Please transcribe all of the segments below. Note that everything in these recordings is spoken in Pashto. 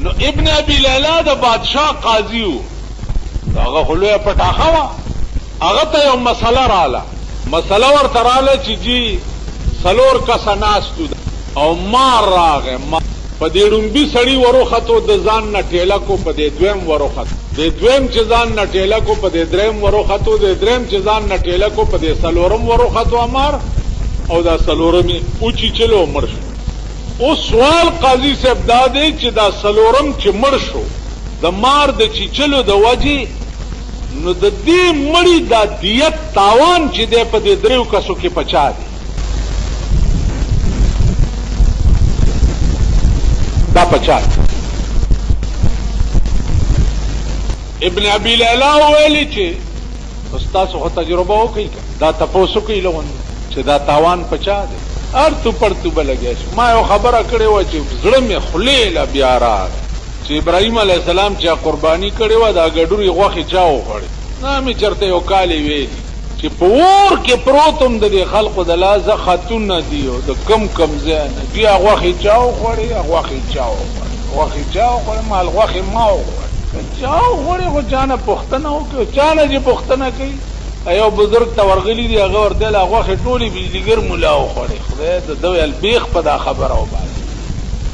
نو ابن ابي لیلا د بادشاہ قاضی وو، هغه خو لویه پټاخه وه. هغه ته یو مسله رااله، مسله ورته رااله چې جی 4 کسه ناستو او مار راغی. په دې ړومبي سړي وروختو، د ځان نه ټېله کو، په دې دویم وروختو، د دویم چې ځان نه ټېله کو، په دې دریم وروختو، د دریم چې ځان نه ټېله کو، په دې 4م وروختو امار، او دا 4م یې وچیچلو مړ شو. اوس سوال قاضي صاحب دا دی چې دا 4م چې مړ شو د مار د چیچلو د وجې، نو د دې مړي دا دیت تاوان چې دی په دې 3 کسو کې پچا دی. دا پچا ابن ابي لیلا ویلی چې استاد خو تجربه وکړي، دا تاسو کوي لون چې دا تاوان پچا دی. ارتو پرتو بلګیش. ما یو خبره کړې و چې زړه مې خلیله بیا را چې ابراهيم عليه السلام چې قرباني کړې و دا ګډوري غوخي چا وخړې. نه مې چرته یو کالی ویلی چې په ور کې پروتم د دې خلقو د لازه خاتون نه دیو د کم ځای نه بیا غوخي چا وخړې، غوخي چا وخړې، غوخي چا وخړې، مال غوخي ما وخړې، چا وخړې. خو چانه پوښتنه وکړه، چانه چې پوښتنه کوي ایو بزرگ ته ورغلی دی، هغه ورته لا غوخه ټولی بجلیګر مولا وخوړي. خدای د دوی البیخ په دا خبره وباله،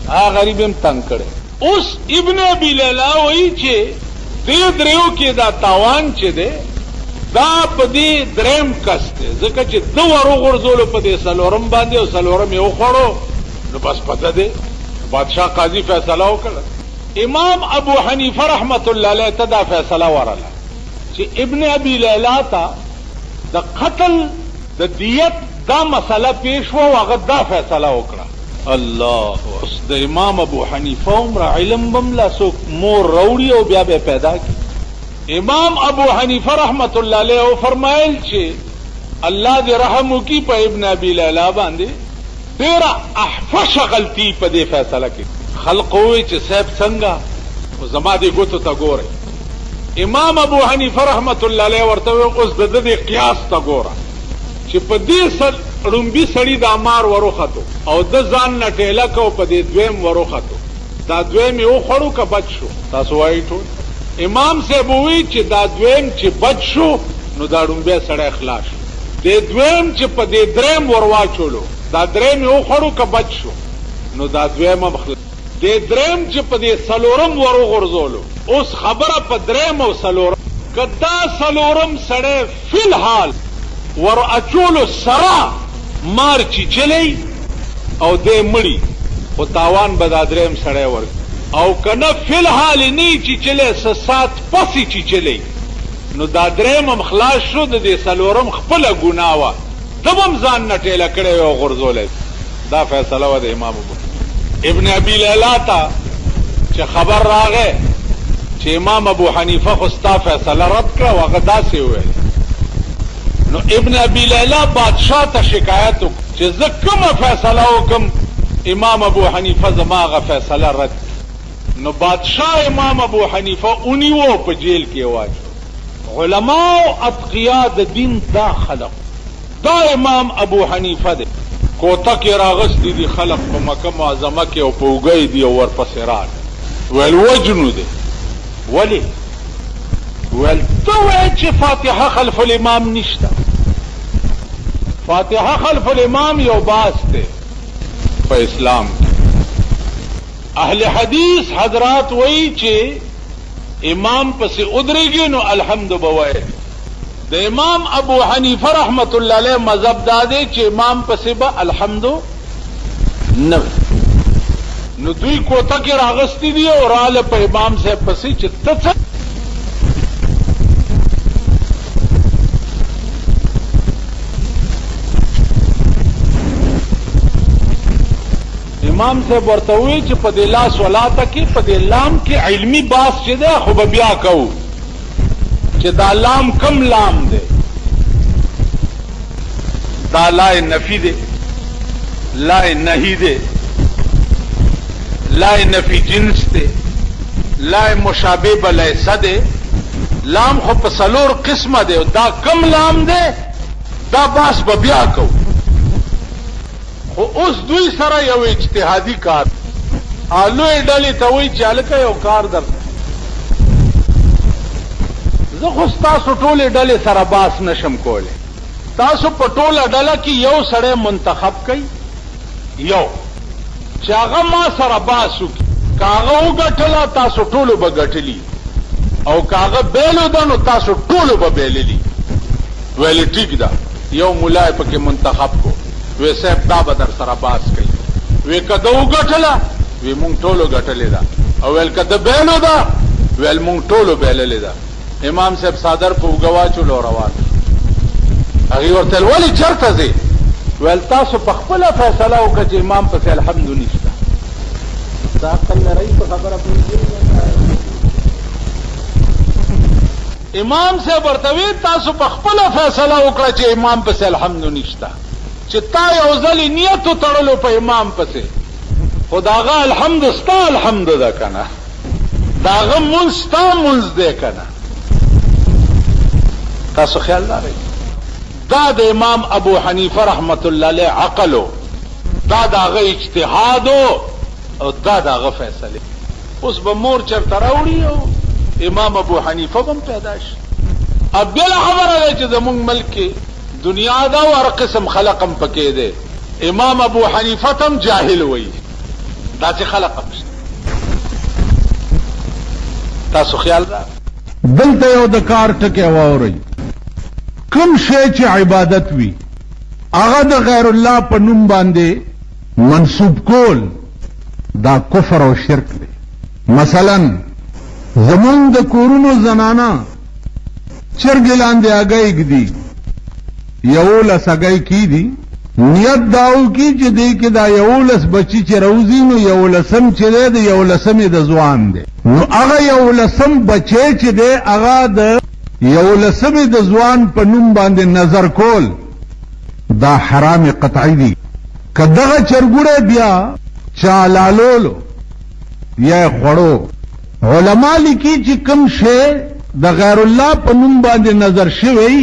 هغه غریب هم تنگ کړي. اوس ابن ابي لیلا وایي چې دې دریو کې دا تاوان چې دی دا په دې دریم کس دی، ځکه چې 2 وروغورځولو په دې 4م باندې او 4م یې وخوړو. نو بس پته دی بادشاہ قاضي فیصله وکړه. امام ابو حنیفه رحمت الله علیه ته دا فیصله ورله چې ابن ابي لیلا ته د قتل د دیت دا مسله پیش و، هغه دا فیصله وکړه. الله اوس د امام ابو حنیفه عمر علم بم لا څوک مور راوړي او بیا به پیدا کی. امام ابو حنیفه رحمت الله علیه فرمایل چې الله دې رحم وکي په ابن ابي لیلا باندې، ډیره احفش غلطي په دې فیصله کې. خلق وی چې صاحب څنګه زما دې ګوتو ته ګوره. امام ابو حنیفه رحمت الله علیه ورته اوس د دې قیاس ته ګوره چې په دې ړومبي سړي د امار وروختو او د ځان نه ټېله کو، په دې دویم وروختو، دا دویم یې وخوړو که بچ شو. تاسو وایي ټول امام صاحب وایي چې دا دویم چې بچ شو نو دا ړومبی سړی خلاص شو. دې دویم چې په دې دریم ورواچولو، دا دریم یې وخوړو که بچ شو نو دا دویم هم خلاص. دې دریم چې په دې 4م وروغورځولو، اوس خبره په دریم او 4م، که دا 4م سړی فی الحال ور اچولو سره مار چیچلی او دې مړی، خو تاوان به دا دریم سړی ورک. او که نه فی الحال نه چیچلی، 6 ساعت پسې چیچلی، نو دا دریم هم خلاص شو. د دې 4م خپله ګناه وه، ده به هم ځان نه ټېله کړی او غورځولی. دا فیصله وه د امام ابن ابي لیلا ته چې خبر راغی چې امام ابو حنیفه خو ستا فیصله رد کړه، هغه داسې وویل. نو ابن ابي لیلا بادشاہ ته شکایت وکړه چې زه کومه فیصله وکم، امام ابو حنیفه زما هغه فیصله رد. نو بادشاہ امام ابو حنیفه اونیو په جیل کې واچو. علماء اتقیا د دین دا خلق، دا امام ابو حنیفه دی. کوته کې راغستی دي خلق په مکه معظمه کې او په اوږی دي او ورپسې راغی. ویل وجنو دی. ولی؟ ویل ته وایې چې فاتحه خلف الامام نشته. فاتحه خلف الامام یو باس دی په اسلام کې. اهل حدیث حضرات وایي چې امام پسې ودرېږي نو الحمد به وایي. د امام ابو حنیفه رحمت الله علیه مذهب دا دی چې امام پسې به الحمد نه. نو دوی کوته کې راغستی دي او راله په امام صاحب پسې چې ته امام صاحب ورته وی چې په دې لاس ولاته کې په دې لام کې علمی باس چې ده خو به بیا کوو چې دا لام کم لام ده. دا لای نفی ده، لای نهی ده، لای نفی جنس ده، لای مشابه بلیسه ده. لام خو په 4 قسمه ده، دا کم لام ده، دا باس به بیا کوو. خو اوس دوی سره یو اجتهادي کار لوی ډلې ته وایي چې هلکه یو کار درته زه خو ستاسو ټولې ډلې سره باس نشم کولی. تاسو په ټوله ډله کې یو سړی منتخب کوي، یو چې هغه ما سره باس وکړي. که هغه وګټله تاسو ټولو به ګټلي، او که هغه بیلو ده نو تاسو ټولو به بیللي. ویلې ټیک ده. یو ملا یې پکې منتخب کو، وی صاحب دا به در سره باس کوي. وی که ده وګټله وی مونږ ټولو ګټلې ده، او ویل که ده بیلو ده ویل مونږ ټولو بیللې ده. امام صاحب صادر په اوږه واچولو روان شو. هغې ورته ویل ولې چېرته ځې؟ ویل تاسو په خپله فیصله وکړه چې امام پسې الحمد نشته. دا عقل لرئ په خبره پوهېږئ؟ امام صاحب ورته وی تاسو په خپله فیصله وکړه چې امام پسې الحمد نشته، چې تا یو ځلې نیت وتړلو په امام پسې، خو د هغه الحمد ستا الحمد ده که نه، د هغه مونځ ستا مونځ دی که نه. تاسو خیال لرئ؟ دا د امام ابو حنیفه رحمت الله علیه عقلو، دا د هغه اجتهاد او دا د هغه فیصله. اوس به مور چرته راوړي او امام ابو حنیفه به هم پیدا شي. اب بله خبره ده چې زمونږ ملک کې دنیا ده او هر قسم خلق هم پکې دی. امام ابو حنیفه ته هم جاهل وایي، داسې خلق هم شته. تاسو خیال را دلته یو د کار ټکی واورئ. کوم شی چې عبادت وي هغه د غیر الله په نوم باندې منسوب کول دا کفر او شرک دی. مثلا زمون د کورونو زنانا چرګ لاندې اگای ږدي، یولس اگای کی دي، نیت داو کی چې دې کې دا یولس بچی چې روزي نو یولسم چې دی د یولسمې د ځوان دی، نو هغه یولسم بچی چې دی هغه د یولسمې د ځوان په نوم باندې نظر کول دا حرام قطعی دی. که دغه چرګوړی بیا چا لالولو یا خوړو، علما لیکي چې کوم شی د غیر الله په نوم باندې نظر شوی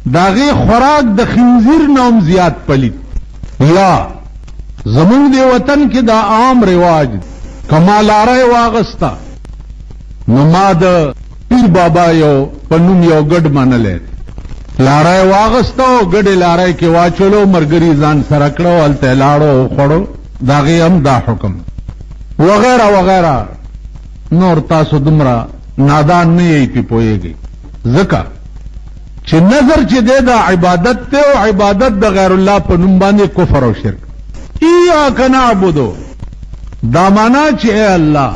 د هغې خوراک د خنزیر نه هم زیات پلید. یا زمونږ دی وطن کې دا عام رواج دی، که ما لاره واغسته نو ما د پیر بابا یو په نوم یو ګډ منلی، لاره واغسته او ګډې لاره کې واچولو، ملګري ځان سره کړو، هلته یې لاړو او خوړو، د هغې هم دا حکم وغیره وغیره. نور تاسو دومره نادان نه یې پې پوهېږئ، ځکه چې نظر چې دی دا عبادت دی او عبادت د غیر الله په نوم باندې کفر او شرک. ایاک نعبدو دا معنا چې اے الله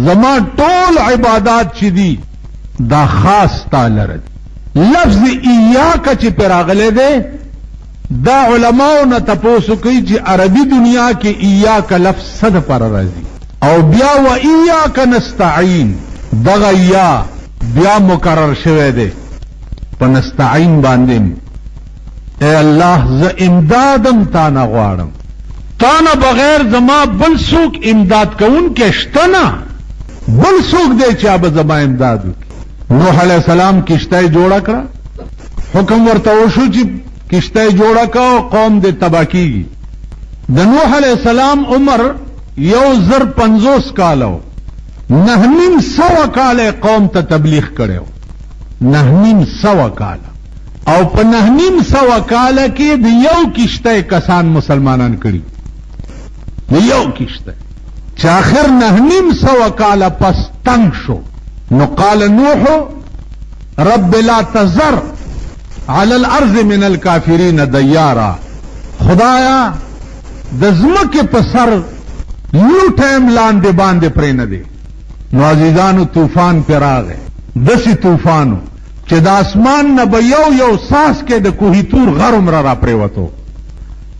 زما ټول عبادات چې دي دا خاص تا لره دي. لفظ ایاک چې پې راغلی دی دا علماو نه تپوسو کوي چې عربي دنیا کې ایاک لفظ څه دپاره راځي، او بیا و ایاک نستعین دغه یا بیا مکرر شوی دی په نستعین باندې. اے الله زه امدادم تا نه غواړم، تا نه بغیر زما بل څوک امداد کوونکی شته نه، بل څوک دی چې به زما امداد وکړي. نوح علیہ السلام کشته جوړه کړه، حکم ورته وشو چې کشته جوړه کړه او قوم دې تباه کیږي. د نوح علیہ السلام عمر 150 کاله، 900 کاله قوم ته تبلیغ کړو، 900 کاله، او په 900 کاله کې د یو کشته کسان مسلمانان کړي، د یو کشته چې آخر 900 کاله پس تنگ شو. نو قال نوح رب لا تذر على الارض من الكافرين دیارا، خدایا د ځمکې په سر یو ټایم لاندې باندې پرې نه دی. نو عزیزانو طوفان پې راغی، داسې طوفانو چې د اسمان نه به یو ساس کې د کوهي تور غر عمره را پرېوتو،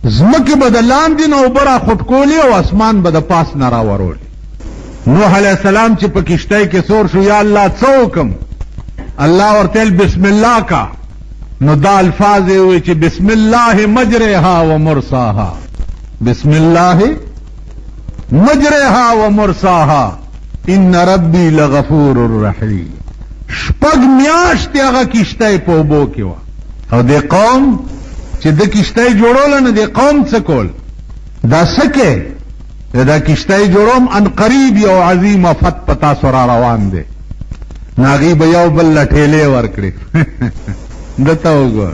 ځمکې به د لاندې نه اوبه را خوټکولې او اسمان به د پاس نه را ورولې. نوح علیہ السلام چې په کشتۍ کې سور شو، یا الله څه وکم؟ الله ورته بسم الله کا، نو دا الفاظ یې وی چې بسم الله مجرها و مرساها، بسم الله مجرها و مرساها ان ربی لغفور الرحیم. شپږ میاشتې هغه کشتۍ په اوبو کې وه، او د قوم چې د کشتۍ جوړوله نو د قوم څه کول؟ دا څه کې دا کشتای جوړوم ان قریب یو عظیم افت پتا سره روان دی ناغي به یو بل لټېلې ورکړي دته وګور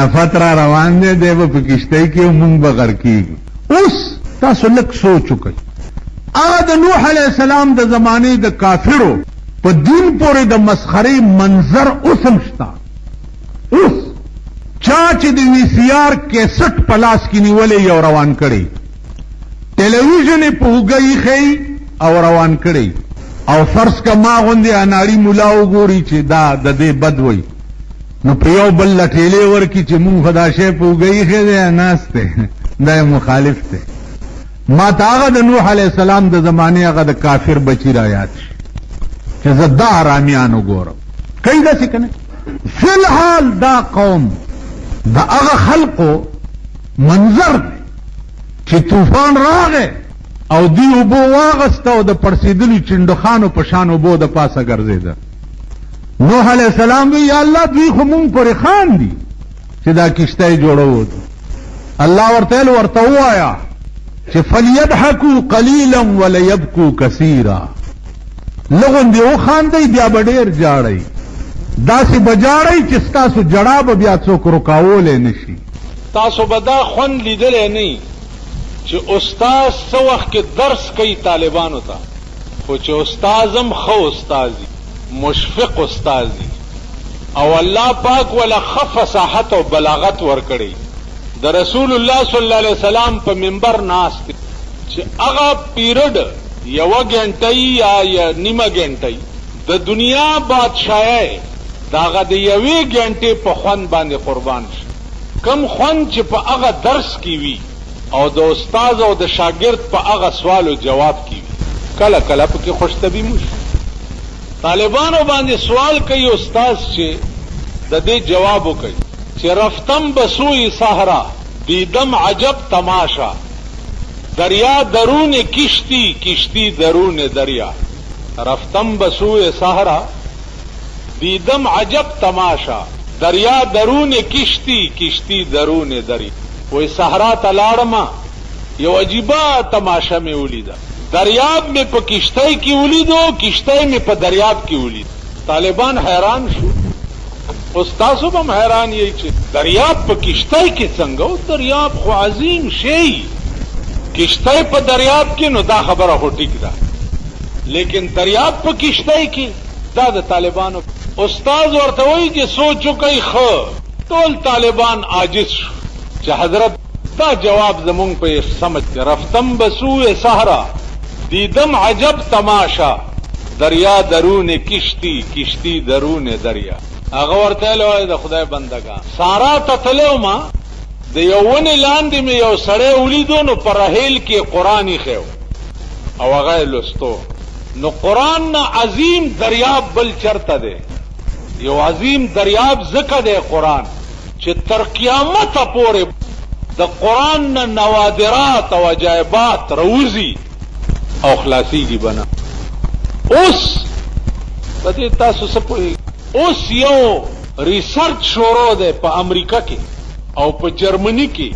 افت را روان دی دی په کشتای کې مونږ بغیر کیږي اوس تاسو لک سوچ وکړئ هغه د نوح علیه السلام د زمانه د کافرو په دین پورې د مسخري منظر اوسم شتا اوس چا چې د وی سی آر کیسټ پلاس کې نیولې یو روان کړي ټلویزیون په وګي خي او روان کړي او فرض کا ما غوندي اناړي مولا وګوري چې دا د دې بد وای نو په یو بل لټېلې ورکی چې مونږ خدا شي په وګي خي نه ناشته دا مخالف ته ما تاغه د نوح علیه السلام د زمانه هغه د کافر بچی را یاد چې زدا رامیانو ګورم کای دا څه کنه فی الحال دا قوم دا هغه خلقو منظر دی چې طوفان راغی او دی وبو واغسته او د پړسیدلو چندخانو په شان وبو د پاسه ګرځیده نوح علیه السلام وی یا الله دوی خو مونږ پرې خان دي چې دا کشتۍ جوړو الله ورته وایا چې فلیضحکوا قلیلا ولیبکوا کثیرا لغون دی او خان دی بیا بډیر جاړی داسې بجاړی چې تاسو جړا به بیا څوک رکاولې نشي تاسو به دا خوند لیدلی نه چې استاد څه وخت کې درس کوي طالبانو ته خو چې استازم خو استازي مشفق استازي او الله پاک ولا خف صحت او بلاغت ورکړي د رسول الله صلی الله علیه وسلم په منبر ناست چې هغه پیریډ یو غنټه یا نیمه غنټه د دنیا بادشاہي داغه د یوې غنټې په خوان باندې قربان شي کم خوان چې په هغه درس کې وي او د استاد او د شاګرد په هغه سوال او جواب کې وي کله کله په کې خوشتبي موشي طالبانو باندې سوال کوي استاد چې د دې جواب وکړي چې رفتم بسوی صحرا دیدم عجب تماشا دریا درون کشتی کشتی درون دریا رفتم بسوی صحرا دیدم عجب تماشا دریا درون کشتی کشتی درون دریا وی صحرا تلاړما یو عجیبه تماشا می ولیدا دریاب می په کشتۍ کې ولیدو کشتۍ می په دریاب کې ولید طالبان حیران شو استاسو هم حیران یې چې دریاب په کشتۍ کې څنګه او دریاب خو عظیم شی کشتۍ په دریاب کې نو دا خبره هو ټیک ده لیکن دریاب په کشتۍ کې دا د طالبانو استاد ورته وایي چې سوچو کوي خو ټول طالبان عاجز شو چې حضرت دا جواب زمونږ په سمجھ رفتم بسوء صحرا دیدم عجب تماشا دریا درون کشتی کشتی درون دریا هغه ورته لوي د خدای بندگان سارا تتلو ما د یوونه لاندې مې یو سړی ولیدو نو پر رحیل کې قرآنی خو او هغه لستو نو قرآن نه عظیم دریاب بل چرته دی یو عظیم دریاب ذکر دی قرآن چې تر قیامت پورې د قرآن نه نوادرات او عجایبات روزي او خلاصيږي بنا اوس پدې تاسو سپوي اوس یو ریسرچ شروع ده په امریکا کې او په جرمني کې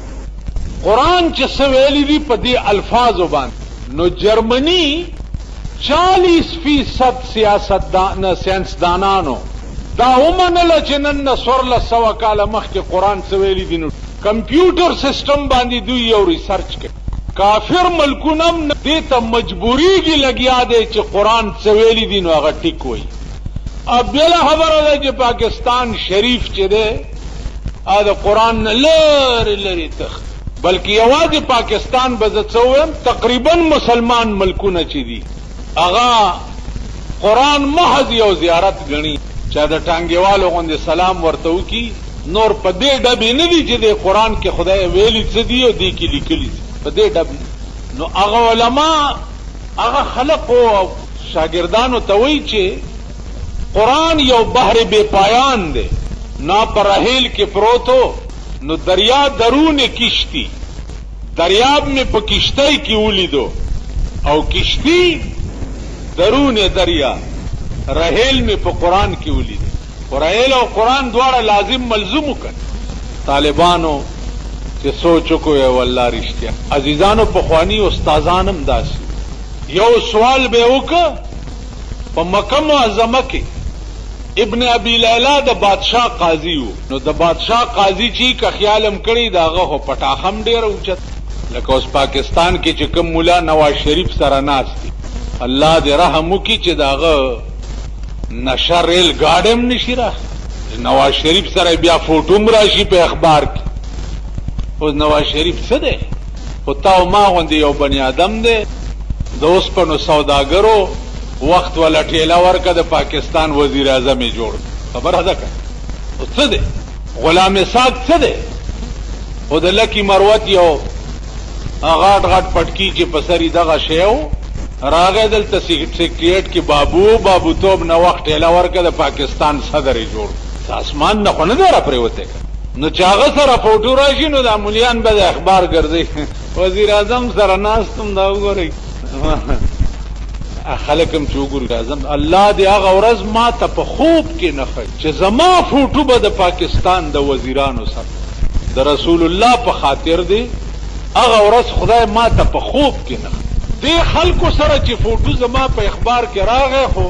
قرآن چې سویلی دی په دې الفاظو باندې نو جرمني 40% سیاستدانانو دا ومنله چې نن 1400 کاله مخکې قرآن سویلی دی نو کمپیوټر سیستم باندې دوی یو ریسرچ کوي کافر ملکونه دې ته مجبوریږي لګیا دی چې قرآن سویلی دی نو هغه ټیک وایي اب بلا خبره ده چې پاکستان شریف چې ده دا قرآن لری تخ بلکې یوازې پاکستان بزڅوم تقریبا مسلمان ملکونه چې دي هغه قرآن محض یو زیارت غني چا د ټانګیوالو غوندې سلام ورته وکي نور په دې ډبې نه دي چې د قرآن کې خدای ویلي څه دي او دې کې لیکلي په دې ډبې نو هغه علما هغه خلق او شاګردانو ته وایي چې قرآن یو بحر بے پایان دے نا پر رحیل کے پروتو نو دریا درون کشتی دریاب میں پا کشتی کی اولی دو او کشتی درون دریا رحیل میں پا قرآن کی اولی دو رحیل او قرآن دوارا لازم ملزم کن طالبانو چې سوچ وکړو والله رښتیا. عزیزانو پخوانی استادانم داسې یو سوال به وکړه په مکه معظمه کې ابن ابي لیلا د بادشاہ قاضي وو. نو د بادشاہ قاضي چې که خیالم کړی داغه هو پټاخم ډیر اوچت لکه اوس پاکستان کې چې کوم مولا نواز شریف سره ناست دي الله دې رحم وکړي چې داغه نشه ریل ګاډم نشي را نواز شریف سره بیا فوټوم راشي په اخبار کې. اوس نواز شریف څه دی خو تا او ما غوندې یو بني آدم دی د اوسپنو سوداګرو وخت ولا ټیلا ورکه د پاکستان وزیر اعظم یې جوړ خبره ده که څه دی غلام اسحاق څه دی خو د لکی مروت یو غاټ غاټ پټکی چې په سر یې دغه شی و راغی دلته سیکریټ کې بابو توب نه وخت ټیلا ورکه د پاکستان صدر یې جوړ اسمان نه خو نه دی راپرېوتی نو چې هغه سره فوټو راشي نو دا مولیان به د اخبار ګرځي وزیر اعظم سره ناستم دا وګورئ خلکم چې وګوري اعظم الله دې هغه ورځ ما ته په خوب کې نه ښایي چې زما فوټو به د پاکستان د وزیرانو سره د رسول الله په خاطر دی هغه ورځ خدای ما ته په خوب کې نه ښایي. دې خلکو سره چې فوټو زما په اخبار کې راغی خو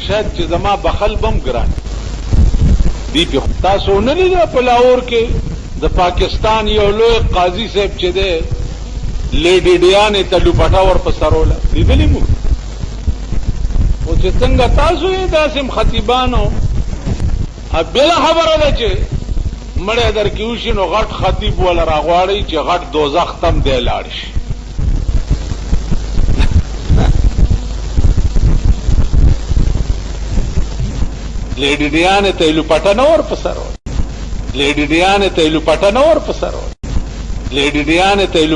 شاید چې زما بخل بم ګران دی په تاسو نه لیدل په لاهور کې د پاکستان یو لوی قاضي صاحب چې دی لیډي ډیانې ته لوپټا ور په سروله لیدلې مو او چې څنګه تاسو یې داسې خطیبانو بله خبره ده چې مړی در کې وشي نو غټ خطیب ولا راغواړي چې غټ دوزخ تم دی لاړ شي. لیډي ډیانې ته یې لوپټه نه ور په سرول لیډي ډیانې ته یې لوپټه نه ور په سرول لیډي ډیانې ته